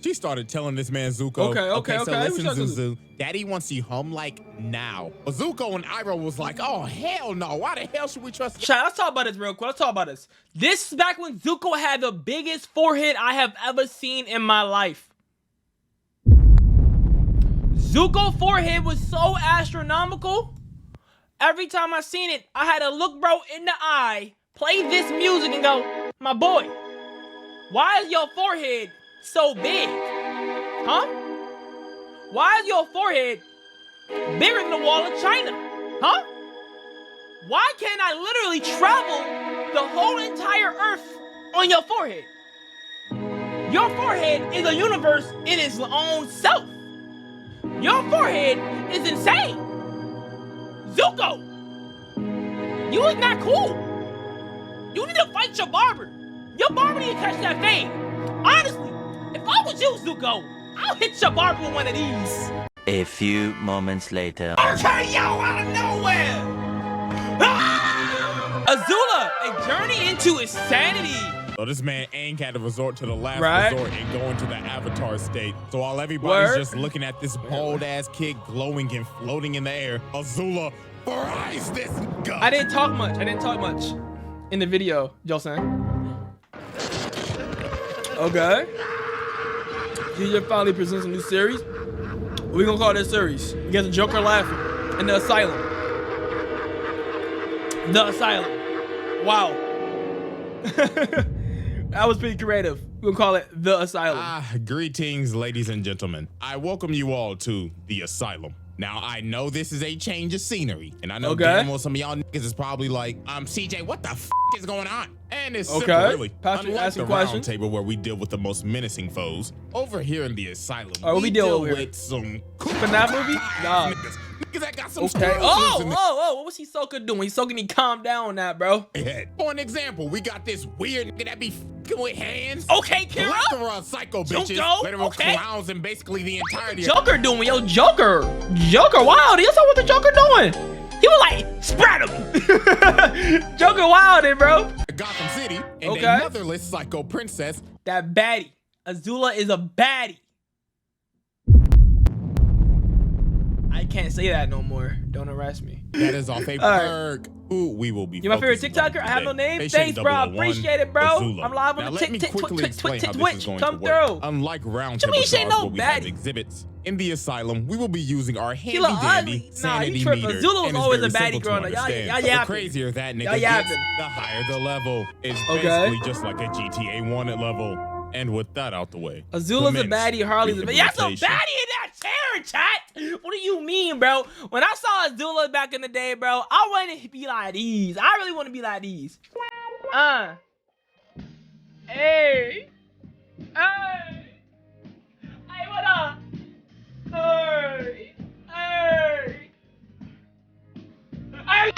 She started telling this man Zuko. Okay. So listen, Zuzu. Daddy wants you home like now. But Zuko and Iroh was like, oh hell no. Why the hell should we trust? Chat, let's talk about this real quick. Let's talk about this. This is back when Zuko had the biggest forehead I have ever seen in my life. Zuko's forehead was so astronomical. Every time I seen it, I had to look bro in the eye, play this music and go, my boy, why is your forehead so big? Huh? Why is your forehead bigger than the wall of China? Huh? Why can't I literally travel the whole entire earth on your forehead? Your forehead is a universe in its own self. Your forehead is insane. Zuko, you is not cool. You need to fight your barber. Your barber need to catch that fade. Honestly, if I was you, Zuko, I'll hit your barber with one of these. A few moments later. Okay, yo, out of nowhere! Ah! Azula, a journey into insanity. So this man Aang had to resort to the last Right. resort and go into the Avatar state. So while everybody's just looking at this bald-ass kid glowing and floating in the air, Azula fries this guy. I didn't talk much in the video, Josen. Okay. DJ finally presents a new series. What we gonna call this series? You got the Joker laughing in the asylum. The asylum. Wow. That was pretty creative. We're gonna call it the asylum. Greetings, ladies and gentlemen. I welcome you all to the asylum. Now, I know this is a change of scenery, and I know damn well some of y'all niggas is probably like, CJ, what the f is going on? And it's simple, really. Patrick, Unlike asking the round questions. table where we deal with the most menacing foes, over here in the asylum, what we deal with with some FNAF movie? Nah. Niggas that got some Okay. screws in What was Hisoka doing? Hisoka need to calm down on that, bro. their head. For an example, we got this weird nigga that be f***ing with hands. Okay, Kira. Plethora of psycho bitches, Junko, literal okay. clowns, and basically the entirety of Joker doing? Yo, Joker, wild. You saw what the Joker doing? He was like, spread him. Joker wildin', bro. Gotham City, and Okay. a motherless psycho princess. That baddie. Azula is a baddie. I can't say that no more. Don't arrest me. That is off a All right. perk. Who we will be. You my favorite focusing on TikToker? I have no today. name. Patient Thanks, bro. 001, Appreciate it, bro. Azula. I'm live Now, on the let me quickly explain how this is going Come to work. through. Unlike round What you table mean she ain't stars no where we have baddie? exhibits, in the asylum, we will be using our She look handy-dandy ugly. Nah, sanity you tripping. meter. Azula was and it's always very a baddie simple to growing up. Y'all understand. yapping. The crazier that Y'all nigga gets, yapping. the higher the level. It's Okay. basically just like a GTA wanted level. And with that out the way, Azula's a commence baddie, Harley's a baddie. That's a baddie in rehabilitation. that chair, chat. What do you mean, bro? When I saw Azula back in the day, bro, I wanted to be like these. I really want to be like these. Hey. Hey. Hey, what up? Hey. Hey. Hey.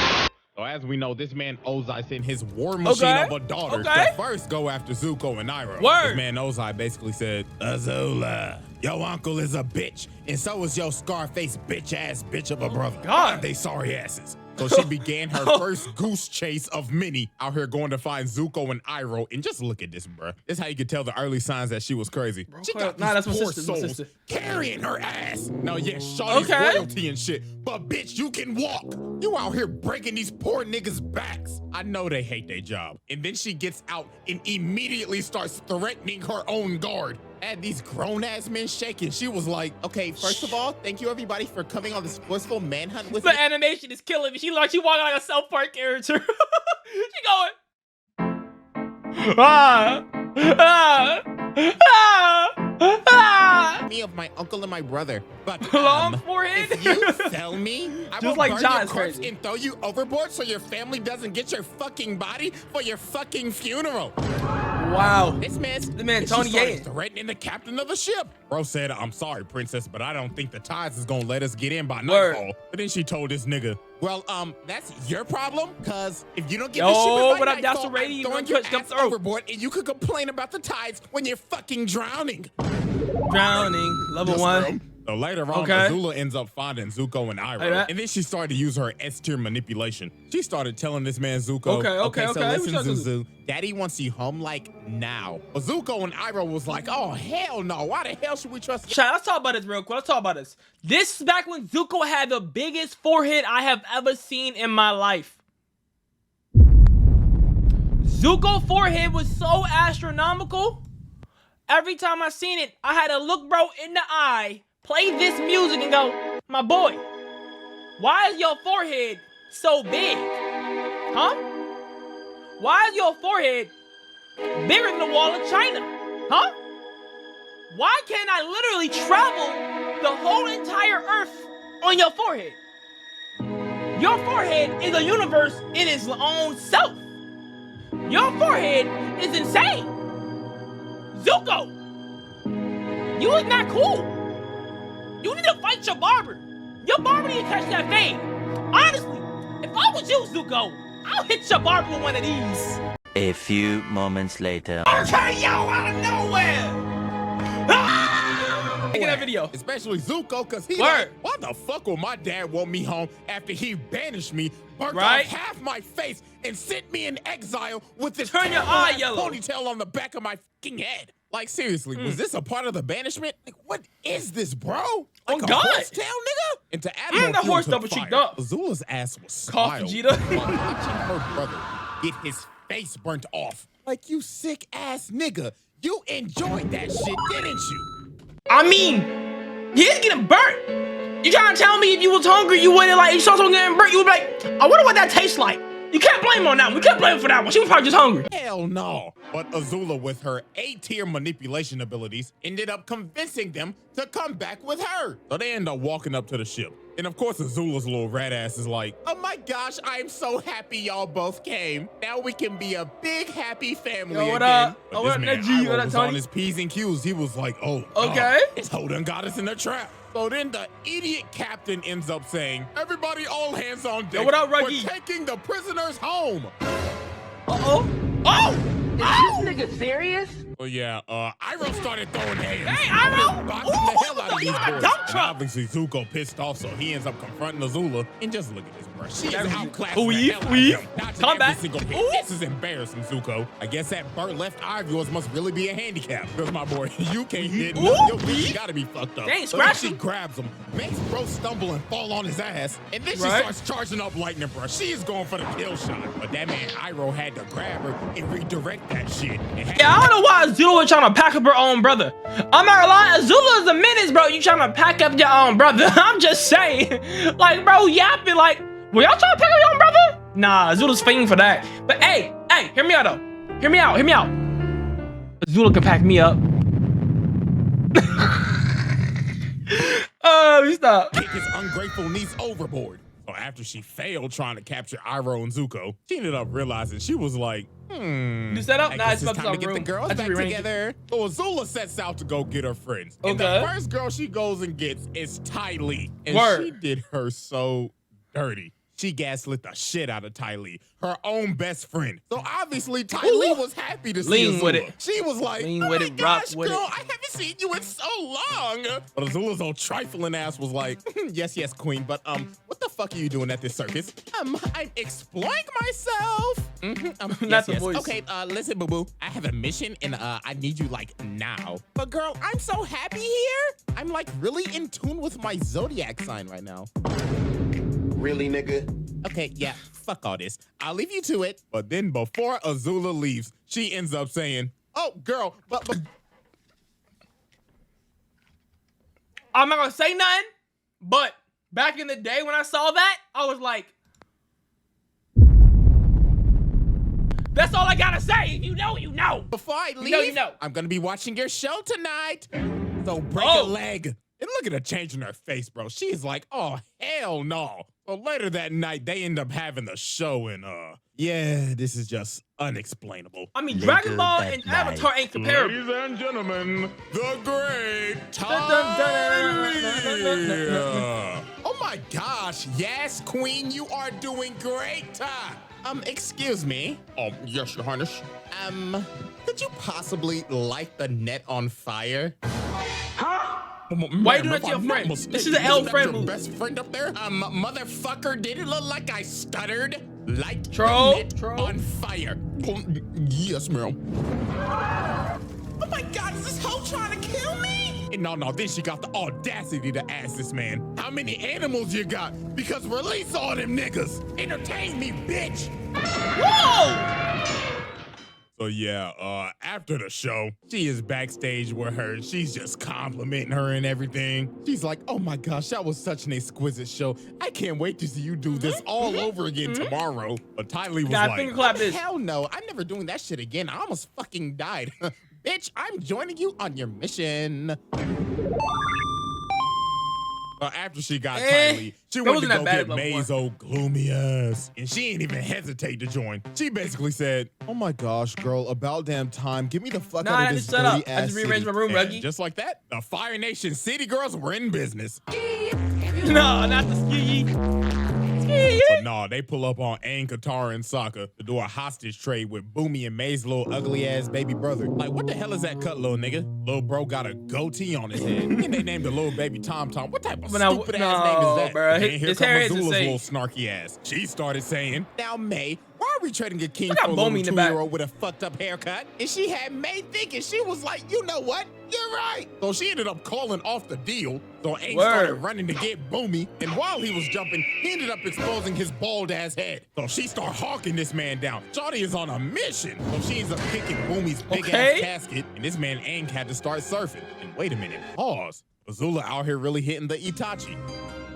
So as we know, this man Ozai sent his war machine of a daughter to first go after Zuko and Iroh. Word. This man Ozai basically said, Azula, your uncle is a bitch, and so is your Scarface bitch-ass bitch of a brother. God. They sorry asses. So she began her first goose chase of many out here going to find Zuko and Iroh. And just look at this, bruh. This is how you could tell the early signs that she was crazy. She got Nah, these that's my poor sister, my souls sister. carrying her ass. Now, yes, Shawty's royalty and shit, but bitch, you can walk. You out here breaking these poor niggas' backs. I know they hate their job. And then she gets out and immediately starts threatening her own guard. Had these grown-ass men shaking. She was like, okay, first of all, thank you everybody for coming on this forceful manhunt with me. The animation is killing me. She walking like a South Park character. She going. Me of my uncle and my brother. But Long forehead. if you sell me, I Just will like burn John's your corpse crazy. and throw you overboard so your family doesn't get your fucking body for your fucking funeral. Wow. This man's The man and she Tony started Yates. threatening the captain of the ship. Bro said, I'm sorry, princess, but I don't think the tides is gonna let us get in by Word. nightfall. But then she told this nigga, well, that's your problem, cause if you don't get Yo, the ship what by up, nightfall, Yasuo Rady? I'm throwing Real your quick, come ass through. overboard, and you could complain about the tides when you're fucking drowning. Drowning. Level Yes, one. ma'am. So later on, Azula ends up finding Zuko and Iroh, and then she started to use her S-tier manipulation. She started telling this man Zuko, so listen, Zuzu, Daddy wants you home like now. But Zuko and Iroh was like, oh, hell no. Why the hell should we trust you? Let's talk about this real quick. Let's talk about this. This is back when Zuko had the biggest forehead I have ever seen in my life. Zuko's forehead was so astronomical. Every time I seen it, I had to look bro in the eye, play this music and go, my boy, why is your forehead so big? Huh? Why is your forehead bigger than the wall of China? Huh? Why can't I literally travel the whole entire earth on your forehead? Your forehead is a universe in its own self. Your forehead is insane. Zuko, you is not cool. You need to fight your barber. Your barber need to catch that fade. Honestly, if I was you, Zuko, I'll hit your barber with one of these. A few moments later. I'll turn you out of nowhere. Look at that video. Especially Zuko, because he's like, why the fuck will my dad want me home after he banished me, burnt off half my face, and sent me in exile with this turn your eye yellow ponytail on the back of my fucking head? Like, seriously, was this a part of the banishment? Like, what is this, bro? Like a horsetail, nigga? And to add more the horse double cheeked up. Azula's ass was Cough smiled Vegeta. while watching her brother get his face burnt off. Like, you sick ass nigga. You enjoyed that shit, didn't you? I mean, he's getting burnt. You trying to tell me if you was hungry, you wouldn't like, you saw someone getting burnt, you would be like, I wonder what that tastes like. You can't blame her on that one. We can't blame her for that one. She was probably just hungry. Hell no. But Azula, with her A-tier manipulation abilities, ended up convincing them to come back with her. So they end up walking up to the ship. And of course, Azula's little rat ass is like, oh my gosh, I'm so happy y'all both came. Now we can be a big, happy family again. What up? But this man, Iroh, was on his P's and Q's. He was like, oh, this hoe done got us in a trap. So then the idiot captain ends up saying, everybody all hands on deck. What up, Ruggy? We're taking the prisoners home. Uh-oh. Oh! Is this nigga serious? Well, yeah, Iroh started throwing hands. Hey, Iroh! Boxing the hell out of these boys. Dump And truck. obviously, Zuko pissed off, so he ends up confronting Azula. And just look at this, bro. She is outclassed Weave. Not to Come every back. single hit. This is embarrassing, Zuko. I guess that burnt left eye of yours must really be a handicap. Because, my boy, you can't hit nothing. Your bitch gotta be fucked up. Dang, So then scratch she him. grabs him, makes bro stumble and fall on his ass, and then she starts charging up lightning, bro. She is going for the kill shot. But that man, Iroh, had to grab her and redirect that shit. Yeah, I don't know why Azula was trying to pack up her own brother. I'm not gonna lie, Azula is a menace, bro. You trying to pack up your own brother. I'm just saying. Like, bro, yapping like, were y'all trying to pack up your own brother? Nah, Azula's fighting for that. But hey, hear me out though. Hear me out. Azula can pack me up. Oh, stop. Kick his ungrateful niece overboard. So after she failed trying to capture Iroh and Zuko, she ended up realizing she was like, You set up? I Nah, guess it's it's time to get the girls back together. So Azula sets out to go get her friends. And the first girl she goes and gets is Ty Lee. And she did her so dirty. She gaslit the shit out of Ty Lee, her own best friend. So obviously Ty Lee was happy to see Azula. With it. She was like, Lean oh with my it, gosh, rock with girl, it. I haven't seen you in so long. But Azula's old trifling ass was like, yes, queen, but what the fuck are you doing at this circus? I'm exploring myself. Not the voice. Okay, listen, boo-boo, I have a mission and I need you like now. But girl, I'm so happy here. I'm like really in tune with my zodiac sign right now. Really, nigga? Okay, yeah, fuck all this. I'll leave you to it. But then before Azula leaves, she ends up saying, oh, girl, but I'm not gonna say nothing, but back in the day when I saw that, I was like, that's all I gotta say. If you know, you know. Before I leave, you know. I'm gonna be watching your show tonight. So break a leg. And look at her changing her face, bro. She's like, oh, hell no. Well, later that night, they end up having the show, and yeah, this is just unexplainable. I mean, Dragon Ball and Avatar ain't comparable. Ladies and gentlemen, the great Oh my gosh, yes, queen, you are doing great. Excuse me. Yes, your highness. Could you possibly light the net on fire? Huh? Why you doing that to your friend? This is an L friend move. Best friend up there? Motherfucker, did it look like I stuttered? Light Troll. on fire. Yes, ma'am. Oh my God, is this hoe trying to kill me? And no, then she got the audacity to ask this man, how many animals you got? Because release all them niggas. Entertain me, bitch. Whoa! So yeah, after the show, she is backstage with her. She's just complimenting her and everything. She's like, oh my gosh, that was such an exquisite show. I can't wait to see you do this all over again tomorrow. But Ty Lee was like, finger clap this. hell no, I'm never doing that shit again. I almost fucking died. Bitch, I'm joining you on your mission. After she got Ty Lee, she went to go get May's old gloomy ass. And she ain't even hesitate to join. She basically said, oh my gosh, girl, about damn time. Get me the fuck out of this dirty ass I just rearranged my room, city. Ruggy. Just like that, the Fire Nation City Girls were in business. No, not the ski. But nah, they pull up on Aang, Katara, and Sokka to do a hostage trade with Boomy and May's little ugly ass baby brother. Like, what the hell is that cut, little nigga? Little bro got a goatee on his head. And they named the little baby Tom Tom. What type of stupid ass name is that? Bro, And then here comes Azula's insane. little snarky ass. She started saying, now May, why are we trading a king got for a Boomy little in the back. 2-year-old with a fucked up haircut? And she had May thinking, she was like, you know what? You're right. So she ended up calling off the deal. So Aang started running to get Boomy. And while he was jumping, he ended up exposing his bald ass head. So she started hawking this man down. Shawty is on a mission. So she ends up kicking Boomy's big ass casket. And this man Aang had to start surfing. And wait a minute, pause. Azula out here really hitting the Itachi.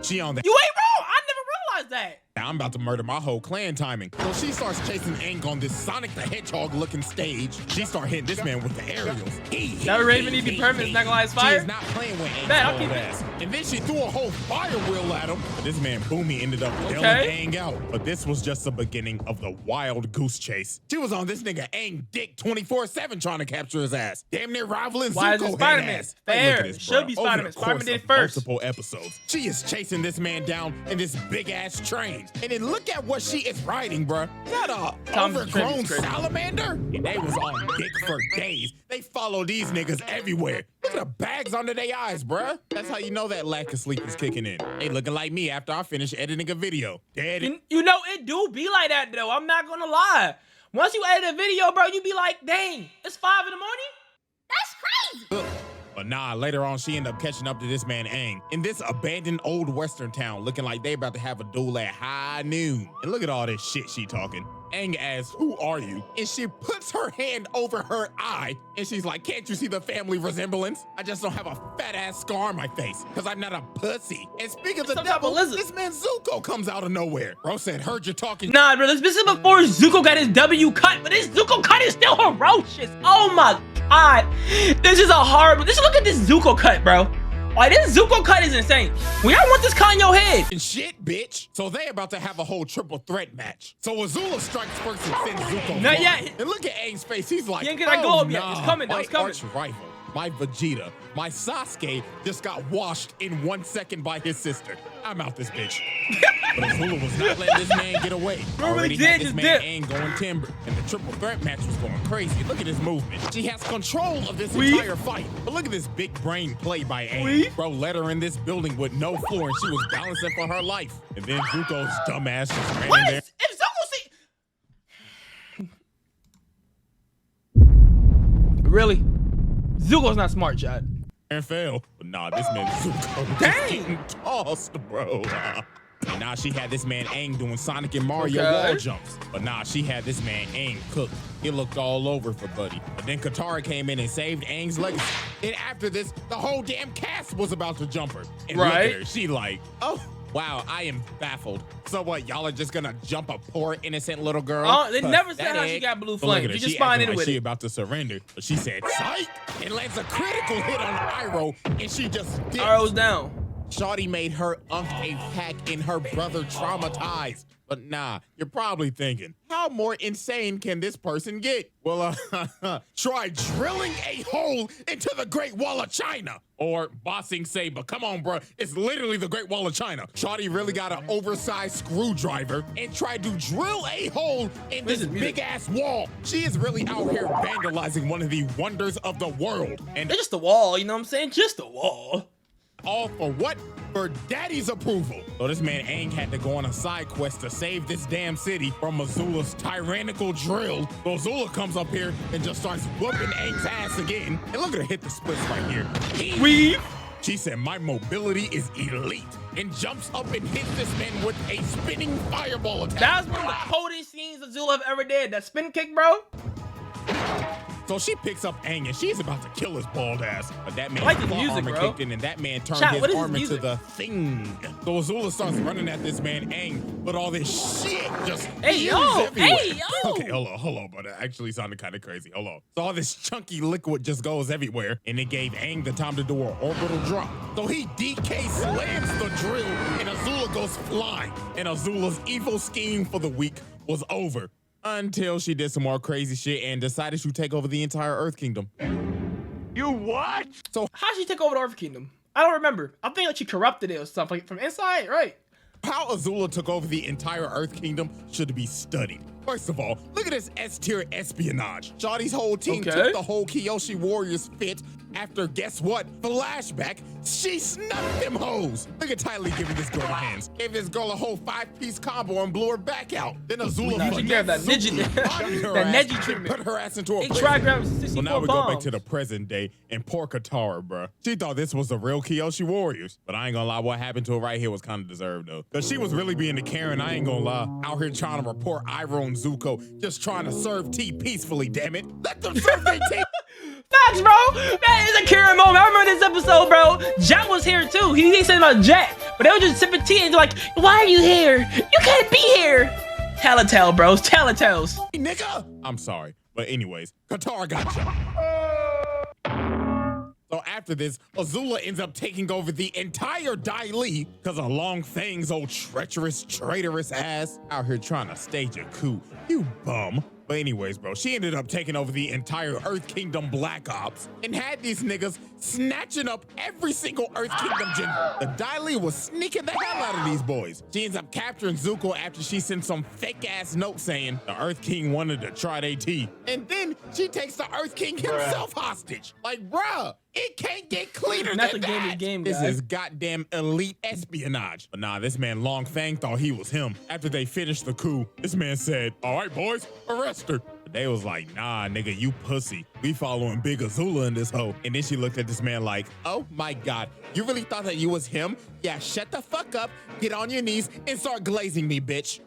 She on that. You ain't wrong. I never realized that. Now I'm about to murder my whole clan timing. So she starts chasing Aang on this Sonic the Hedgehog looking stage. She start hitting this man with the aerials. Now Raven need to be permanent, not gonna lie, it's fire. She is not playing with Aang's Man, I'll old keep it. ass. And then she threw a whole fire wheel at him. But this man Boomy ended up dealing Aang out. But this was just the beginning of the wild goose chase. She was on this nigga Aang dick 24/7 trying to capture his ass. Damn near rivaling Why is it Zuko Spider-Man? head ass. Fair. Hey, look at this, Should be bro. Over Spider-Man. the Spider-Man course did it of first. Multiple episodes. She is chasing this man down in this big ass train. And then look at what she is riding, bruh. Is that a overgrown salamander? And they was on dick for days. They follow these niggas everywhere. Look at the bags under their eyes, bruh. That's how you know that lack of sleep is kicking in. They looking like me after I finish editing a video. Dead. You know, it do be like that, though. I'm not gonna lie. Once you edit a video, bro, you be like, dang, it's 5 in the morning? That's crazy. But nah, later on, she ended up catching up to this man Aang in this abandoned old western town, looking like they about to have a duel at high noon. And look at all this shit she talking. Aang asks, who are you? And she puts her hand over her eye, and she's like, can't you see the family resemblance? I just don't have a fat ass scar on my face, because I'm not a pussy. And speaking of the devil, this man Zuko comes out of nowhere. Bro said, heard you talking. Nah, bro, this is before Zuko got his W cut, but this Zuko cut is still ferocious. Oh my God. This is a horrible, look at this Zuko cut, bro. Like, this Zuko cut is insane. We don't want this cut in your head. And shit, bitch. So they about to have a whole triple threat match. So Azula strikes first and sends Zuko. Not yet. And look at Aang's face. He's like, He ain't gonna go up yet. It's coming, though. My It's coming. arch rival, my Vegeta, my Sasuke just got washed in 1 second by his sister. I'm out this bitch. But Azula was not letting this man get away. Already had this man Aang going timber. And the triple threat match was going crazy. Look at his movement. She has control of this entire fight. But look at this big brain play by Aang. Bro let her in this building with no floor and she was balancing for her life. And then Zuko's dumbass just ran in there. If Zuko see... Really? Zuko's not smart, Chad. And fell. But nah, this man Zuko was just getting tossed, bro. And now she had this man Aang doing Sonic and Mario wall jumps. But nah, she had this man Aang cooked. He looked all over for Buddy. But then Katara came in and saved Aang's legacy. And after this, the whole damn cast was about to jump her. And look at her, she like, oh, wow, I am baffled. So what, y'all are just gonna jump a poor innocent little girl? They never said how she got blue flame. She just spawned in with it. She about to surrender. But she said, psych! And lands a critical hit on Iroh, and she just dipped. Iroh's down. Shawty made her unk a pack and her brother traumatized. But nah, you're probably thinking, how more insane can this person get? Well, try drilling a hole into the Great Wall of China. Or bossing Saber. Come on, bro. It's literally the Great Wall of China. Shawty really got an oversized screwdriver and tried to drill a hole in this big-ass wall. She is really out here vandalizing one of the wonders of the world. And it's just a wall, you know what I'm saying? Just a wall. all for what? For daddy's approval. So this man Aang had to go on a side quest to save this damn city from Azula's tyrannical drill. So Azula comes up here and just starts whooping Aang's ass again. And look at her hit the splits right here. Weave. She said, my mobility is elite, and jumps up and hits this man with a spinning fireball attack. That was one of the coldest scenes Azula have ever did. That spin kick, bro. So she picks up Aang and she's about to kill his bald ass. But that man I like the music, armor bro. kicked in and that man turned Chat, what his is arm this into music? the thing. So Azula starts running at this man Aang, but all this shit just Hey, yo, spews everywhere. hey, yo. Okay, hold on, but it actually sounded kind of crazy. Hold on. So all this chunky liquid just goes everywhere, and it gave Aang the time to do an orbital drop. So he DK slams the drill, and Azula goes flying. And Azula's evil scheme for the week was over. Until she did some more crazy shit and decided to take over the entire Earth Kingdom. You what? So How'd she take over the Earth Kingdom? I don't remember. I think like she corrupted it or something like, from inside, right? how Azula took over the entire Earth Kingdom should be studied. First of all, look at this S-tier espionage. Shawty's whole team took the whole Kyoshi Warriors fit after, guess what? Flashback, she snuffed them hoes. Look at Ty Lee giving this girl the hands. Gave this girl a whole 5-piece combo and blew her back out. Then Azula She gave that Neji, that Neji treatment. put her ass into a He prison. tried grabbing 64 So now we go back bombs. to the present day and poor Katara, bruh. She thought this was the real Kyoshi Warriors. But I ain't gonna lie, what happened to her right here was kind of deserved though. Cause she was really being the Karen, I ain't gonna lie. Out here trying to report Iroh and Zuko, just trying to serve tea peacefully, damn it. Let them serve their tea. Facts, bro. That is a Karen moment. I remember this episode, bro. Jack was here too. He didn't say about Jack, but they were just sipping tea and they're like, "Why are you here? You can't be here." Telltale, bros. Telltales. Nigga. I'm sorry. But anyways, Katara got you. So after this, Azula ends up taking over the entire Dai Li because of Long Fang's old treacherous, traitorous ass out here trying to stage a coup. You bum. But anyways, bro, she ended up taking over the entire Earth Kingdom Black Ops and had these niggas snatching up every single Earth Kingdom general. The Dai Li was sneaking the hell out of these boys. She ends up capturing Zuko after she sent some fake ass note saying the Earth King wanted to try their tea. And then she takes the Earth King himself hostage. Like, bruh, it can't get cleaner Not than the that. game, This guys. is goddamn elite espionage. But nah, this man Long Fang thought he was him. After they finished the coup, this man said, "All right, boys, arrest her." But they was like, "Nah, nigga, you pussy. We following Big Azula in this hoe." And then she looked at this man like, "Oh my God, you really thought that you was him? Yeah, shut the fuck up, get on your knees, and start glazing me, bitch."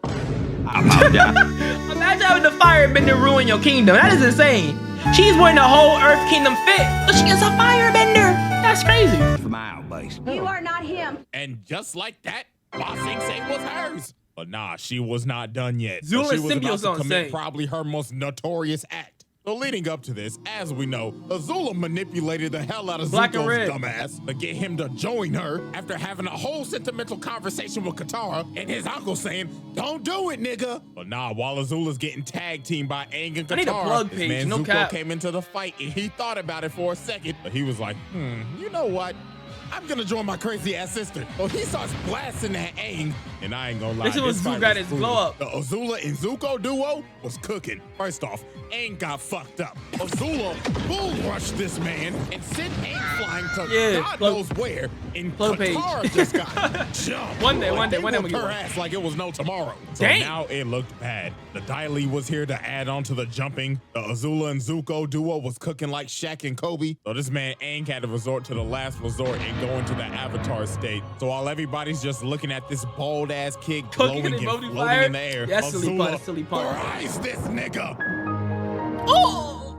Imagine having the firebender ruin your kingdom. That is insane. She's wearing the whole Earth Kingdom fit, but she gets a firebender. That's crazy. You are not him. And just like that, Ba Sing Se was hers. But nah, she was not done yet. Zula She was about Symbiote's to on commit stage. probably her most notorious act. So leading up to this, as we know, Azula manipulated the hell out of Black and Zuko's red. dumbass to get him to join her after having a whole sentimental conversation with Katara and his uncle saying, "Don't do it, nigga." But nah, while Azula's getting tag teamed by Aang and Katara, I need a plug this page, man no Zuko cap. came into the fight and he thought about it for a second, but he was like, you know what? I'm gonna join my crazy ass sister. So he starts blasting at Aang, and I ain't gonna lie. This is when this Zuko fight got was his brutal. glow up. The Azula and Zuko duo was cooking. First off, Aang got fucked up. Azula bull rushed this man and sent Aang flying to God knows where. And Flow page. Katara just got jumped. One day, They we'll whooped get her one. ass like it was no tomorrow. So Dang. now it looked bad. The Dai Li was here to add on to the jumping. The Azula and Zuko duo was cooking like Shaq and Kobe. So this man Aang had to resort to the last resort and go into the Avatar state. So while everybody's just looking at this bald ass kid glowing Cooking and and floating fire? in the air, Yeah, silly Azula pun, that's silly pun. fries this nigga. Oh!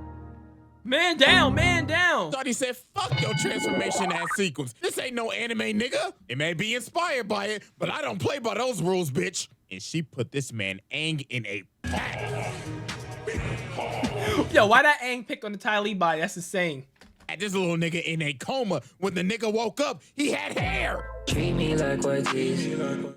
Man down, man down. Thought he said, "Fuck your transformation ass sequence. This ain't no anime, nigga. It may be inspired by it, but I don't play by those rules, bitch." And she put this man Aang in a pack. Yo, why that Aang pick on the Ty Lee body? That's insane. Had this little nigga in a coma. When the nigga woke up, he had hair. Treat me like what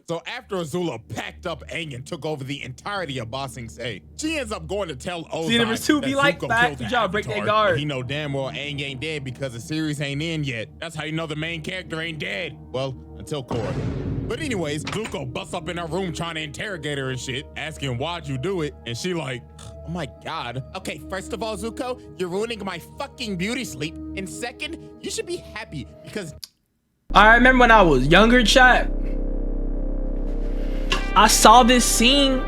So after Azula packed up Aang and took over the entirety of Ba Sing Se, she ends up going to tell Ozai See, number two that be like Zuko that. killed Good the job, break that Avatar, guard. but he know damn well Aang ain't dead because the series ain't in yet. That's how you know the main character ain't dead. Well, until Korra. But anyways, Zuko busts up in her room trying to interrogate her and shit, asking why'd you do it? And she like, "Oh my God. Okay, first of all, Zuko, you're ruining my fucking beauty sleep. And second, you should be happy because I remember when I was younger, chat. I saw this scene.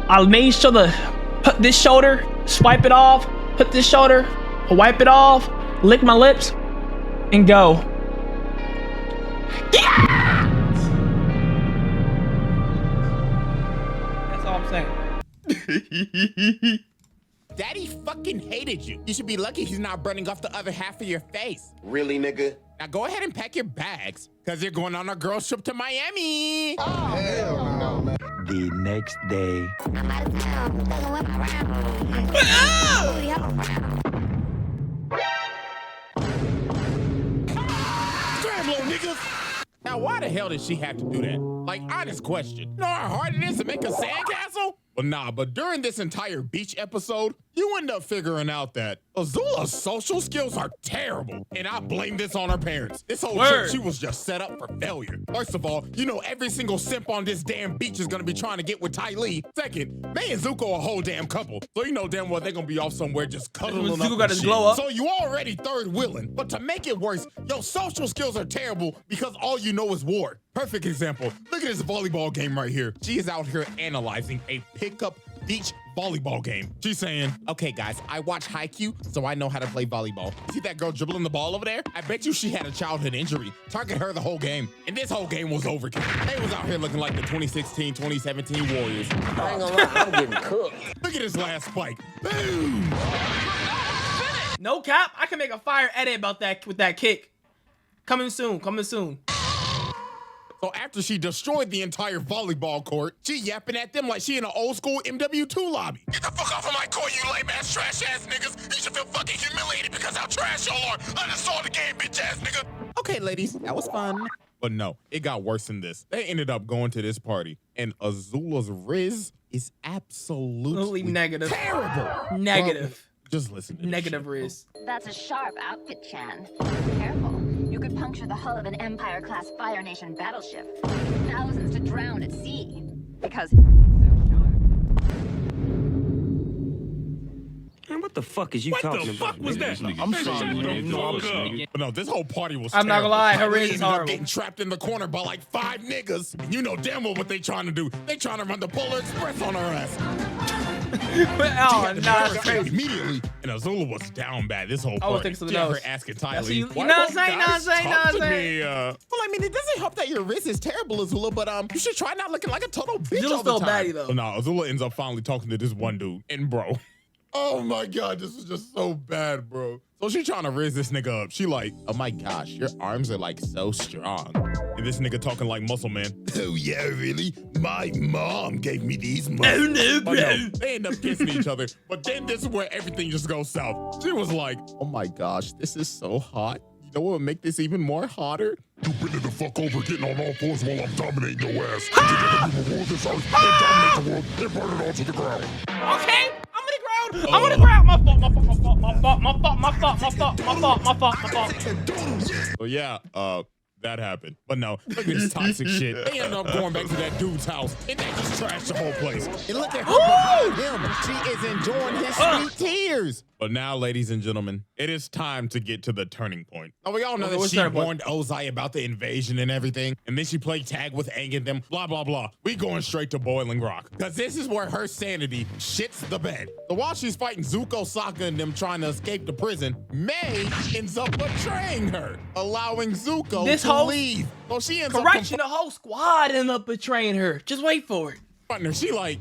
I made sure to put this shoulder, swipe it off, put this shoulder, wipe it off, lick my lips, and go. Yeah! That's all I'm saying. Daddy fucking hated you. You should be lucky he's not burning off the other half of your face. Really, nigga? Now go ahead and pack your bags, because you're going on a girls trip to Miami. Oh, hell no, man. The next day. Scramble, niggas. Now, why the hell did she have to do that? Like, honest question. You know how hard it is to make a sandcastle? Well, nah, but during this entire beach episode, you end up figuring out that Azula's social skills are terrible. And I blame this on her parents. This whole trip, she was just set up for failure. First of all, you know every single simp on this damn beach is gonna be trying to get with Ty Lee. Second, Mei and Zuko a whole damn couple. So you know damn well they're gonna be off somewhere just cuddling up Zuko got and his shit. glow up. So you already third wheeling. But to make it worse, your social skills are terrible because all you know is war. Perfect example. Look at this volleyball game right here. She is out here analyzing a pickup beach volleyball game. She's saying, okay, guys, I watch Haikyuu, so I know how to play volleyball. See that girl dribbling the ball over there? I bet you she had a childhood injury. Target her the whole game. And this whole game was overkill. They was out here looking like the 2016, 2017 Warriors. I ain't gonna lie, I'm getting cooked. Look at this last spike. Boom! No cap, I can make a fire edit about that with that kick. Coming soon, coming soon. So after she destroyed the entire volleyball court, she yapping at them like she in an old school MW2 lobby. Get the fuck off of my court, you lame ass trash ass niggas. You should feel fucking humiliated because how trash y'all are. I just saw the game, bitch ass nigga. Okay, ladies, that was fun. But no, it got worse than this. They ended up going to this party, and Azula's Riz is absolutely negative. Terrible. Negative. Well, just listen to Negative Riz. That's a sharp outfit, Chan. Careful. You could puncture the hull of an Empire-class Fire Nation battleship. Thousands to drown at sea. Because it's so sharp. Man, what the fuck is you talking about? What the fuck was that? I'm sorry, But no, this whole party was I'm not gonna lie, her Riz is ended up horrible. getting trapped in the corner by like 5 niggas. And you know damn well what they trying to do. They trying to run the Polar Express on her ass. Oh, no, that's crazy. Immediately, and Azula was down bad this whole I party. was thinking something She had else. her asking Ty That's Lee, you why know what I'm don't saying, guys know what I'm saying, talk know what to I'm me? Well, I mean, it doesn't help that your wrist is terrible, Azula, but you should try not looking like a total bitch Azula's all the still time. baddie, though. So now Azula ends up finally talking to this one dude, and bro, oh my god, this is just so bad, bro. So she trying to raise this nigga up. She like, oh my gosh, your arms are like so strong. And this nigga talking like muscle man. Oh yeah, really? My mom gave me these muscles. Oh no, bro. They end up kissing each other. But then this is where everything just goes south. She was like, oh my gosh, this is so hot. You know what would make this even more hotter? You bend the fuck over, getting on all fours while I'm dominating your ass. Together we will rule this earth and dominate the world and burn it all to the ground. Okay, I'm on the ground. I'm on the ground. My fault, my fault, my fault, my fault, my fault, my fault, my fault, my fault, my fault, my fault. So yeah, that happened. But no, look at this toxic shit. They ended up going back to that dude's house and they just trashed the whole place. And look at her behind him. She is enjoying his sweet tears. But now, ladies and gentlemen, it is time to get to the turning point. Now, we all know that what's she turning point? warned Ozai about the invasion and everything, and then she played tag with Aang and them, blah, blah, blah. We going straight to Boiling Rock, because this is where her sanity shits the bed. So while she's fighting Zuko, Sokka, and them trying to escape the prison, Mei ends up betraying her, allowing Zuko to leave. So she ends Correction, the whole squad ended up betraying her. Just wait for it. Partner, she like,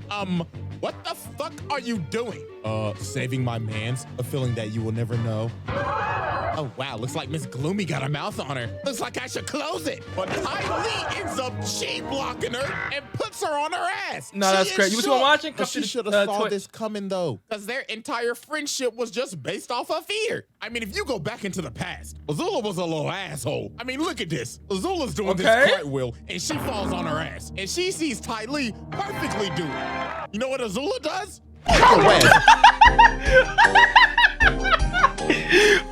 what the fuck are you doing? Saving my mans, a feeling that you will never know. Oh wow, looks like Miss Gloomy got a mouth on her. Looks like I should close it. But Ty Lee ends up blocking her and puts her on her ass. No, that's crazy. You see what I'm watching? But she should have saw this coming though, because their entire friendship was just based off of fear. I mean, if you go back into the past, Azula was a little asshole. I mean, look at this. Azula's doing this cartwheel and she falls on her ass. And she sees Ty Lee perfectly do it. You know what Azula does?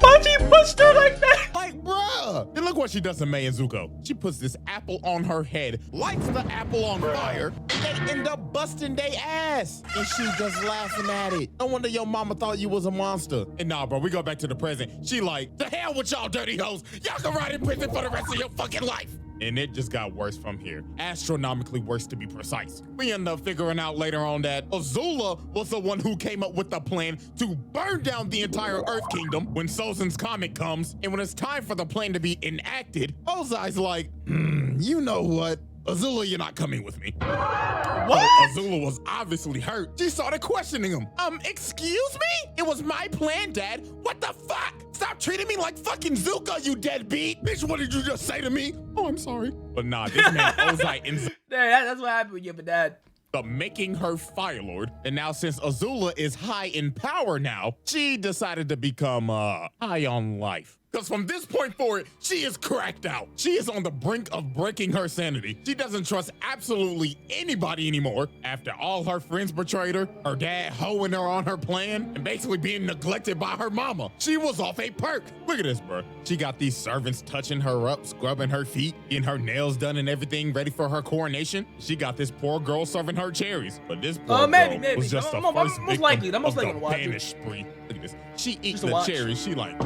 Why'd you push her like that? Like, bruh. Azula. And look what she does to Mei and Zuko. She puts this apple on her head, lights the apple on fire, and they end up busting their ass. And she just laughing at it. No wonder your mama thought you was a monster. And nah, bro, we go back to the present. She like, the hell with y'all dirty hoes. Y'all can ride in prison for the rest of your fucking life. And it just got worse from here. Astronomically worse, to be precise. We end up figuring out later on that Azula was the one who came up with the plan to burn down the entire Earth Kingdom when Sozin's comet comes. And when it's time for the plan to be enacted, Ozai's like, you know what? Azula, you're not coming with me. What? Azula was obviously hurt. She started questioning him. Excuse me? It was my plan, Dad. What the fuck? Stop treating me like fucking Zuko, you deadbeat. Bitch, what did you just say to me? Oh, I'm sorry. But nah, this man Ozai ends That's what happened when you have a dad. up making her Fire Lord. And now since Azula is high in power now, she decided to become high on life. Because from this point forward, she is cracked out. She is on the brink of breaking her sanity. She doesn't trust absolutely anybody anymore. After all her friends betrayed her dad hoeing her on her plan, and basically being neglected by her mama. She was off a perk. Look at this, bro. She got these servants touching her up, scrubbing her feet, getting her nails done and everything ready for her coronation. She got this poor girl serving her cherries. But this poor girl was just the first victim of the banish spree. Look at this. She eats the cherries. She like...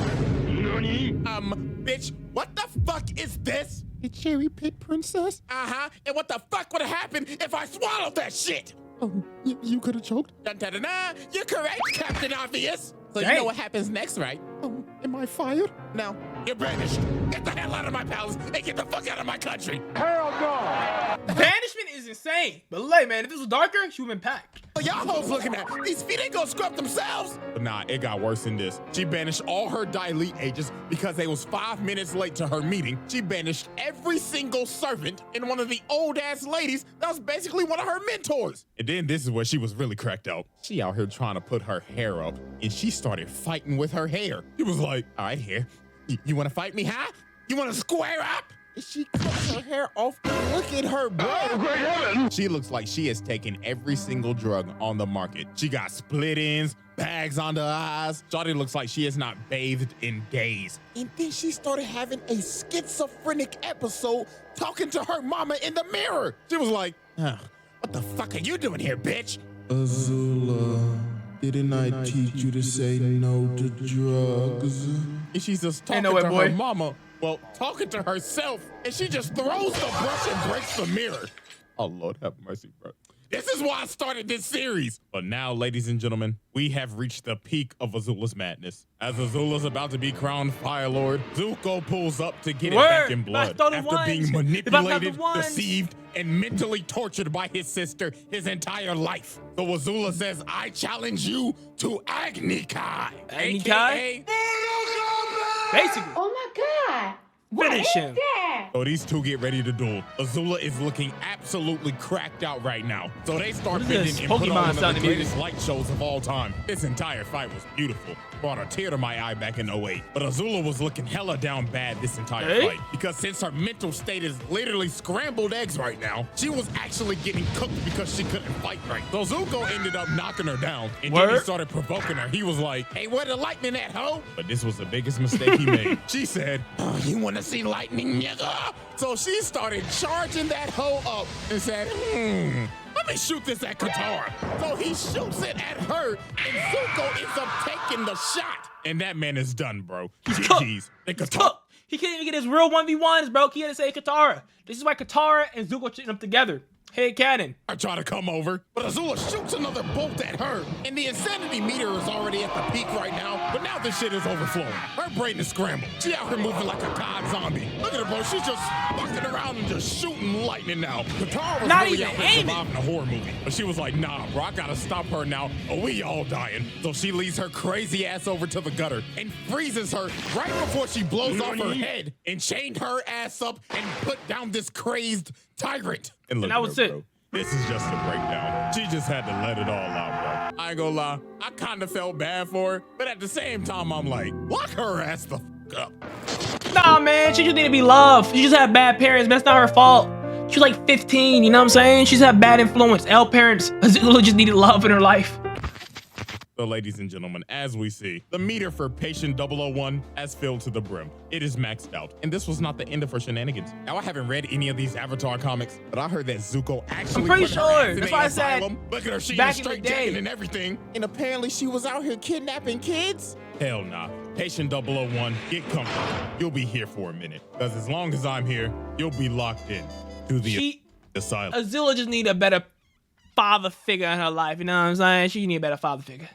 bitch, what the fuck is this? A cherry pit princess? Uh-huh. And what the fuck would have happened if I swallowed that shit? Oh, you could have choked? Dun-dun-dun-dun. You're correct, Captain Obvious. So you know what happens next, right? Oh, am I fired? No, you're banished. Get the hell out of my palace and get the fuck out of my country. Hell no! Banishment is insane. But like, man, if this was darker, she would have been packed. Oh, y'all hoes looking at these feet ain't gonna scrub themselves. But nah, it got worse than this. She banished all her Daily agents because they was 5 minutes late to her meeting. She banished every single servant and one of the old ass ladies that was basically one of her mentors. And then this is where she was really cracked out. She out here trying to put her hair up and she started fighting with her hair. She was like, all right, hair, you wanna fight me, huh? You wanna square up? And she cuts her hair off. Look at her, bro. Oh, great heaven. She looks like she has taken every single drug on the market. She got split ends, bags under her eyes. Shawty looks like she has not bathed in days. And then she started having a schizophrenic episode talking to her mama in the mirror. She was like, what the fuck are you doing here, bitch? Azula, didn't I teach you to say no to drugs? And she's just talking to her mama. Well, talking to herself, and she just throws the brush and breaks the mirror. Oh, Lord, have mercy, bro. This is why I started this series. But now, ladies and gentlemen, we have reached the peak of Azula's madness. As Azula's about to be crowned Fire Lord, Zuko pulls up to get it back in blood. After being manipulated, deceived, and mentally tortured by his sister his entire life. So Azula says, I challenge you to Agni Kai. Agni Kai? Basically. Oh my God. Finish him. So these two get ready to duel. Azula is looking absolutely cracked out right now. So they start bending and put on one of the greatest light shows of all time. This entire fight was beautiful. Brought a tear to my eye back in 08. But Azula was looking hella down bad this entire fight. Because since her mental state is literally scrambled eggs right now, she was actually getting cooked because she couldn't fight right. So Zuko ended up knocking her down. And then he started provoking her. He was like, hey, where the lightning at, ho? But this was the biggest mistake he made. She said, oh, you want to see lightning, nigga? So she started charging that hoe up and said, let me shoot this at Katara. So he shoots it at her, and Zuko ends up taking the shot. And that man is done, bro. He's cooked. He's cooked. He can't even get his real 1v1s, bro. He had to say Katara. This is why Katara and Zuko shooting up together. Hey, Cannon. I try to come over, but Azula shoots another bolt at her, and the insanity meter is already at the peak right now, but now this shit is overflowing. Her brain is scrambled. She out here moving like a god zombie. Look at her, bro. She's just fucking around and just shooting lightning now. Katara was not really even out here surviving a horror movie, but she was like, nah, bro, I gotta stop her now, or we all dying. So she leads her crazy ass over to the gutter and freezes her right before she blows off her head and chained her ass up and put down this crazed tyrant. And look that was it. Bro. This is just a breakdown. She just had to let it all out, bro. I ain't gonna lie, I kind of felt bad for her, but at the same time, I'm like, lock her ass the fuck up. Nah, man, she just need to be loved. She just had bad parents, man. That's not her fault. She was like 15, you know what I'm saying? She's had bad influence. L parents. Azula just needed love in her life. So ladies and gentlemen, as we see, the meter for patient 001 has filled to the brim. It is maxed out. And this was not the end of her shenanigans. Now, I haven't read any of these Avatar comics, but I heard that Zuko actually I'm pretty put her sure. ass in That's the why I said asylum. Look at her, she in a back in the straight day. jacket and everything. And apparently she was out here kidnapping kids? Hell nah. Patient 001, get comfortable. You'll be here for a minute. Because as long as I'm here, you'll be locked in to the asylum. Azula just need a better father figure in her life. You know what I'm saying? She need a better father figure.